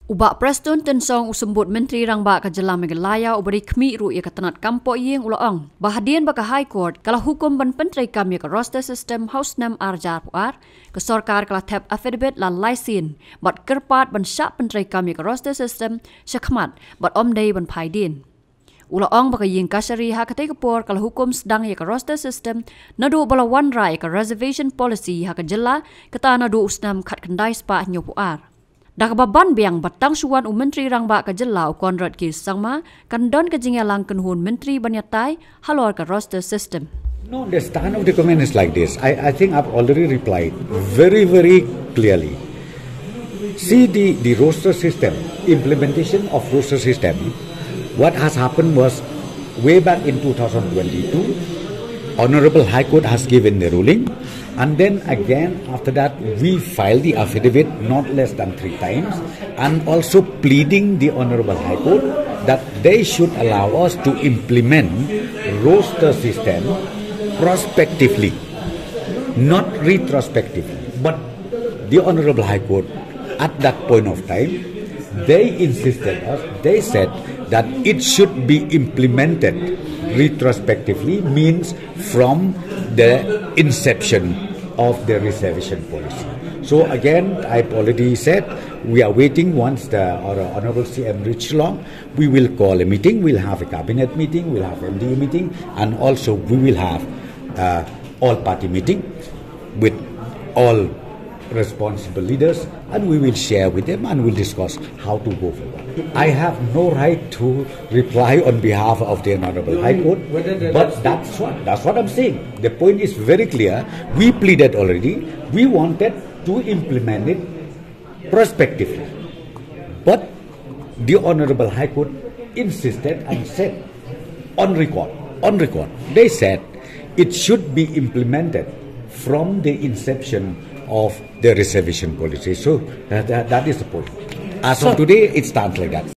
Ubak Prestone Tynsong usembut Menteri Rangba Kajala Meghalaya ubari khmi ru ia katanat kampo yeng ulaong. Bahadian baka High Court kalau hukum ban pyntreikam ia ka roster system house nam arjar puar ke sarkar kala tap affidavit la laisin bat kyrpad ban syak pyntreikam ia ka roster system khmat bat omdei ban phaidin. Ulaong baka yeng kasari ha katai kapor kalau hukum sedang ia ka roster system nadu bala one rai ka reservation policy ha Kajala kata nadu usnam khat kendai spa nyo puar. Dakababan biang batang suan Menteri Rangba Kajala Konrad Sangma kandon kejingalang kenhun Menteri Banyatai halor ka roster system. No, the stand of the comment is like this. I think I've already replied very clearly. See the roster system, implementation of roster system. What has happened was way back in 2022, Honorable High Court has given the ruling. And then again, after that, we filed the affidavit not less than 3 times and also pleading the Honorable High Court that they should allow us to implement roster system prospectively, not retrospectively. But the Honorable High Court, at that point of time, they insisted us, they said that it should be implemented retrospectively, means from the inception of the reservation policy. So again, I've already said, we are waiting once the Honorable CM reach Shillong. We will call a meeting, we'll have a cabinet meeting, we'll have MDA meeting, and also we will have all-party meeting with all responsible leaders, and we will share with them and we'll discuss how to go forward. I have no right to reply on behalf of the Honorable High Court, but that's what I'm saying. The point is very clear. We pleaded already. We wanted to implement it prospectively, but the Honorable High Court insisted and said on record, they said it should be implemented from the inception of the reservation policy. So that is the point. As of today, it stands like that.